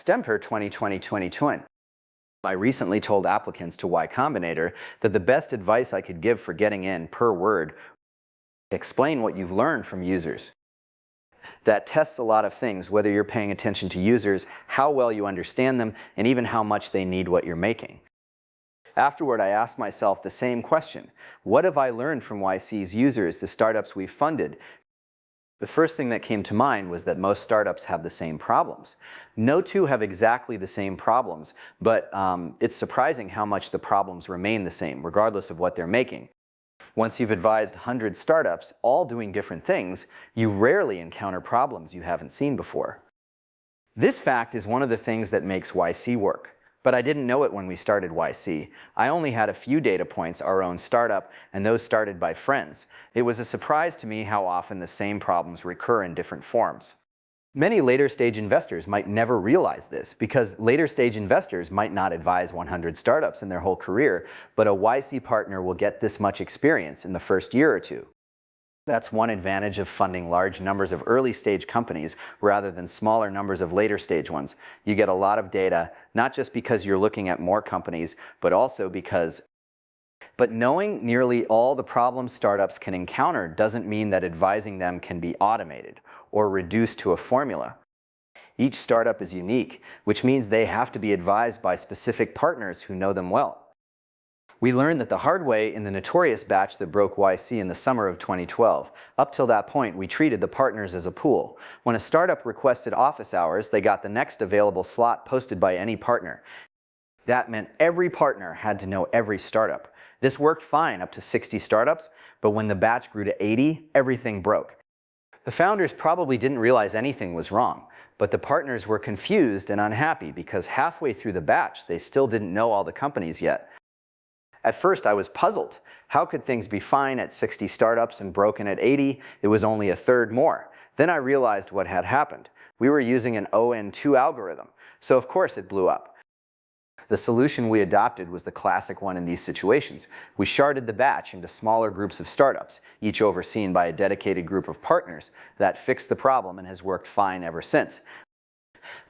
September 2020. I recently told applicants to Y Combinator that the best advice I could give for getting in per word: explain what you've learned from users. That tests a lot of things, whether you're paying attention to users, how well you understand them, and even how much they need what you're making. Afterward, I asked myself the same question: what have I learned from YC's users, the startups we've funded? The first thing that came to mind was that most startups have the same problems. No two have exactly the same problems, but it's surprising how much the problems remain the same, regardless of what they're making. Once you've advised 100 startups, all doing different things, you rarely encounter problems you haven't seen before. This fact is one of the things that makes YC work. But I didn't know it when we started YC. I only had a few data points, our own startup, and those started by friends. It was a surprise to me how often the same problems recur in different forms. Many later-stage investors might never realize this, because later-stage investors might not advise 100 startups in their whole career, but a YC partner will get this much experience in the first year or two. That's one advantage of funding large numbers of early-stage companies rather than smaller numbers of later-stage ones. You get a lot of data, not just because you're looking at more companies, but also because. But knowing nearly all the problems startups can encounter doesn't mean that advising them can be automated or reduced to a formula. Each startup is unique, which means they have to be advised by specific partners who know them well. We learned that the hard way in the notorious batch that broke YC in the summer of 2012. Up till that point, we treated the partners as a pool. When a startup requested office hours, they got the next available slot posted by any partner. That meant every partner had to know every startup. This worked fine up to 60 startups, but when the batch grew to 80, everything broke. The founders probably didn't realize anything was wrong, but the partners were confused and unhappy because halfway through the batch, they still didn't know all the companies yet. At first, I was puzzled. How could things be fine at 60 startups and broken at 80? It was only a third more. Then I realized what had happened. We were using an ON2 algorithm, so of course it blew up. The solution we adopted was the classic one in these situations. We sharded the batch into smaller groups of startups, each overseen by a dedicated group of partners. That fixed the problem and has worked fine ever since.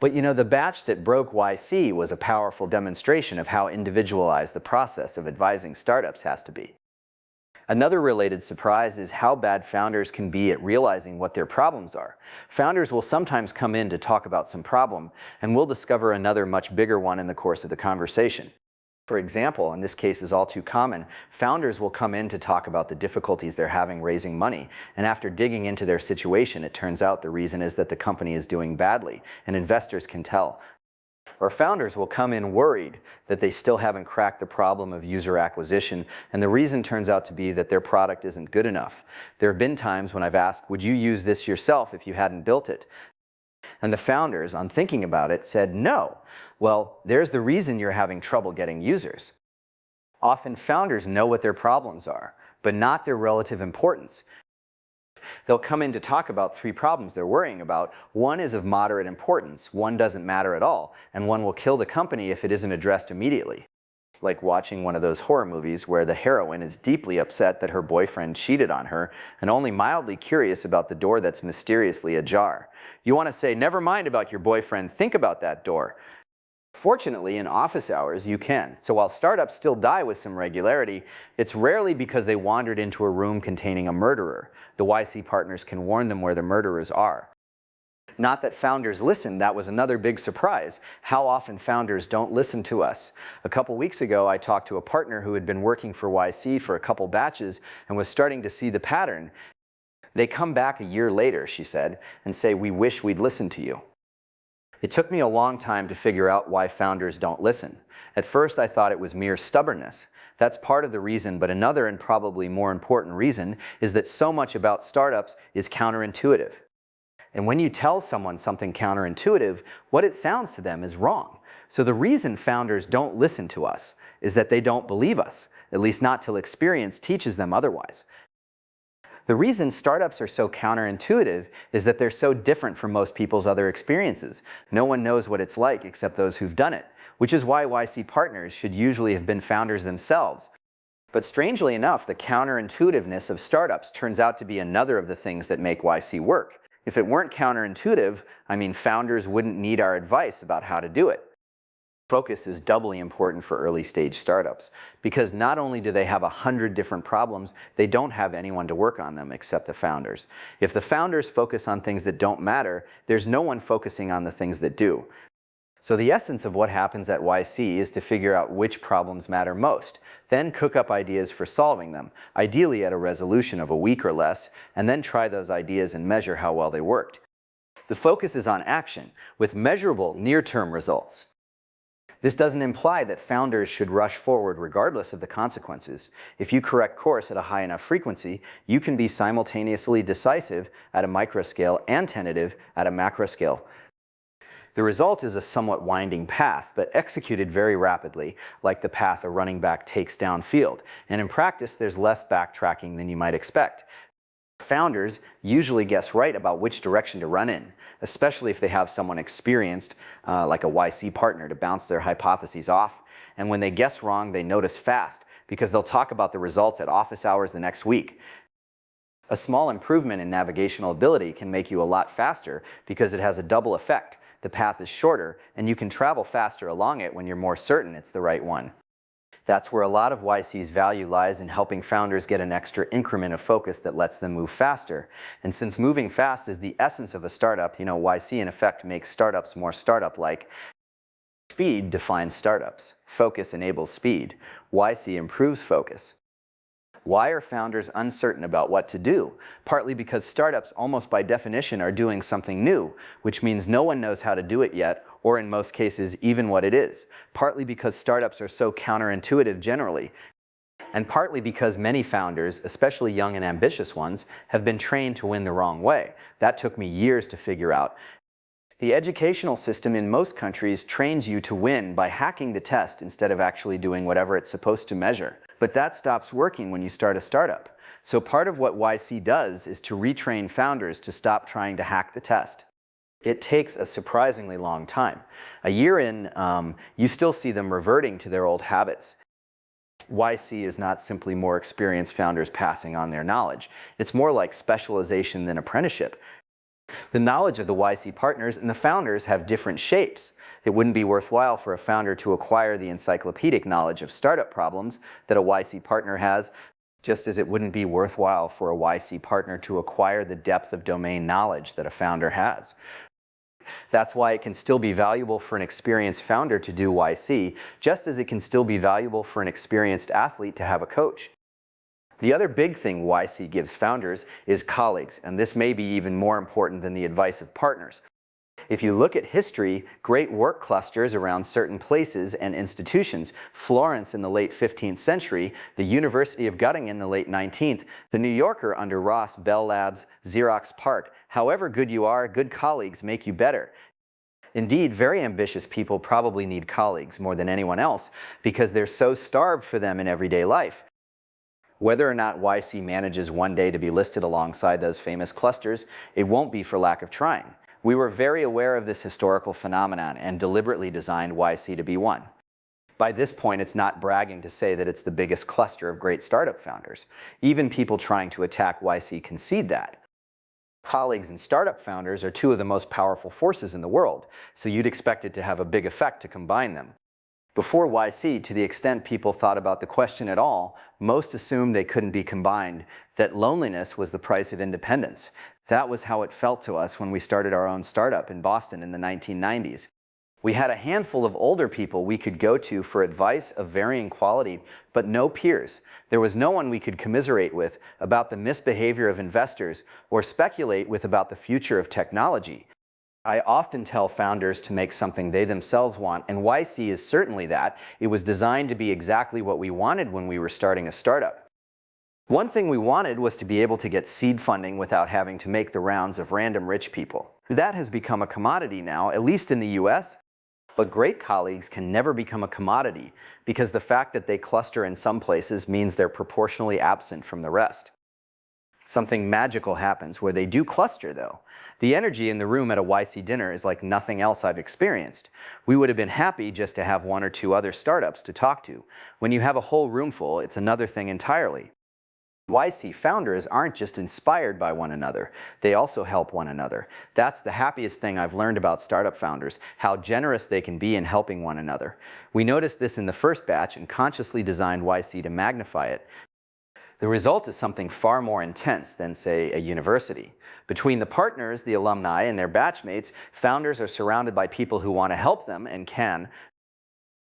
But you know, the batch that broke YC was a powerful demonstration of how individualized the process of advising startups has to be. Another related surprise is how bad founders can be at realizing what their problems are. Founders will sometimes come in to talk about some problem, and we'll discover another much bigger one in the course of the conversation. For example, and this case is all too common, founders will come in to talk about the difficulties they're having raising money, and after digging into their situation, it turns out the reason is that the company is doing badly, and investors can tell. Or founders will come in worried that they still haven't cracked the problem of user acquisition, and the reason turns out to be that their product isn't good enough. There have been times when I've asked, would you use this yourself if you hadn't built it? And the founders, on thinking about it, said no. Well, there's the reason you're having trouble getting users. Often founders know what their problems are, but not their relative importance. They'll come in to talk about 3 problems they're worrying about. One is of moderate importance, one doesn't matter at all, and one will kill the company if it isn't addressed immediately. It's like watching one of those horror movies where the heroine is deeply upset that her boyfriend cheated on her and only mildly curious about the door that's mysteriously ajar. You want to say, never mind about your boyfriend, think about that door. Fortunately, in office hours, you can. So while startups still die with some regularity, it's rarely because they wandered into a room containing a murderer. The YC partners can warn them where the murderers are. Not that founders listen, that was another big surprise. How often founders don't listen to us. A couple weeks ago, I talked to a partner who had been working for YC for a couple batches and was starting to see the pattern. They come back a year later, she said, and say, we wish we'd listened to you. It took me a long time to figure out why founders don't listen. At first, I thought it was mere stubbornness. That's part of the reason, but another and probably more important reason is that so much about startups is counterintuitive. And when you tell someone something counterintuitive, what it sounds to them is wrong. So the reason founders don't listen to us is that they don't believe us, at least not till experience teaches them otherwise. The reason startups are so counterintuitive is that they're so different from most people's other experiences. No one knows what it's like except those who've done it, which is why YC partners should usually have been founders themselves. But strangely enough, the counterintuitiveness of startups turns out to be another of the things that make YC work. If it weren't counterintuitive, I mean, founders wouldn't need our advice about how to do it. Focus is doubly important for early stage startups because not only do they have 100 different problems, they don't have anyone to work on them except the founders. If the founders focus on things that don't matter, there's no one focusing on the things that do. So the essence of what happens at YC is to figure out which problems matter most, then cook up ideas for solving them, ideally at a resolution of a week or less, and then try those ideas and measure how well they worked. The focus is on action, with measurable near-term results. This doesn't imply that founders should rush forward regardless of the consequences. If you correct course at a high enough frequency, you can be simultaneously decisive at a micro scale and tentative at a macro scale. The result is a somewhat winding path, but executed very rapidly, like the path a running back takes downfield. And in practice, there's less backtracking than you might expect. Founders usually guess right about which direction to run in, especially if they have someone experienced, like a YC partner, to bounce their hypotheses off. And when they guess wrong, they notice fast, because they'll talk about the results at office hours the next week. A small improvement in navigational ability can make you a lot faster because it has a double effect. The path is shorter, and you can travel faster along it when you're more certain it's the right one. That's where a lot of YC's value lies, in helping founders get an extra increment of focus that lets them move faster. And since moving fast is the essence of a startup, YC in effect makes startups more startup-like. Speed defines startups. Focus enables speed. YC improves focus. Why are founders uncertain about what to do? Partly because startups, almost by definition, are doing something new, which means no one knows how to do it yet, or in most cases, even what it is. Partly because startups are so counterintuitive generally. And partly because many founders, especially young and ambitious ones, have been trained to win the wrong way. That took me years to figure out. The educational system in most countries trains you to win by hacking the test instead of actually doing whatever it's supposed to measure. But that stops working when you start a startup. So part of what YC does is to retrain founders to stop trying to hack the test. It takes a surprisingly long time. A year in, you still see them reverting to their old habits. YC is not simply more experienced founders passing on their knowledge. It's more like specialization than apprenticeship. The knowledge of the YC partners and the founders have different shapes. It wouldn't be worthwhile for a founder to acquire the encyclopedic knowledge of startup problems that a YC partner has, just as it wouldn't be worthwhile for a YC partner to acquire the depth of domain knowledge that a founder has. That's why it can still be valuable for an experienced founder to do YC, just as it can still be valuable for an experienced athlete to have a coach. The other big thing YC gives founders is colleagues, and this may be even more important than the advice of partners. If you look at history, great work clusters around certain places and institutions, Florence in the late 15th century, the University of Göttingen in the late 19th, the New Yorker under Ross, Bell Labs, Xerox PARC. However good you are, good colleagues make you better. Indeed, very ambitious people probably need colleagues more than anyone else because they're so starved for them in everyday life. Whether or not YC manages one day to be listed alongside those famous clusters, it won't be for lack of trying. We were very aware of this historical phenomenon and deliberately designed YC to be one. By this point, it's not bragging to say that it's the biggest cluster of great startup founders. Even people trying to attack YC concede that. Colleagues and startup founders are two of the most powerful forces in the world, so you'd expect it to have a big effect to combine them. Before YC, to the extent people thought about the question at all, most assumed they couldn't be combined, that loneliness was the price of independence. That was how it felt to us when we started our own startup in Boston in the 1990s. We had a handful of older people we could go to for advice of varying quality, but no peers. There was no one we could commiserate with about the misbehavior of investors or speculate with about the future of technology. I often tell founders to make something they themselves want, and YC is certainly that. It was designed to be exactly what we wanted when we were starting a startup. One thing we wanted was to be able to get seed funding without having to make the rounds of random rich people. That has become a commodity now, at least in the US. But great colleagues can never become a commodity because the fact that they cluster in some places means they're proportionally absent from the rest. Something magical happens where they do cluster, though. The energy in the room at a YC dinner is like nothing else I've experienced. We would have been happy just to have one or two other startups to talk to. When you have a whole room full, it's another thing entirely. YC founders aren't just inspired by one another, they also help one another. That's the happiest thing I've learned about startup founders, how generous they can be in helping one another. We noticed this in the first batch and consciously designed YC to magnify it. The result is something far more intense than, say, a university. Between the partners, the alumni, and their batchmates, founders are surrounded by people who want to help them and can,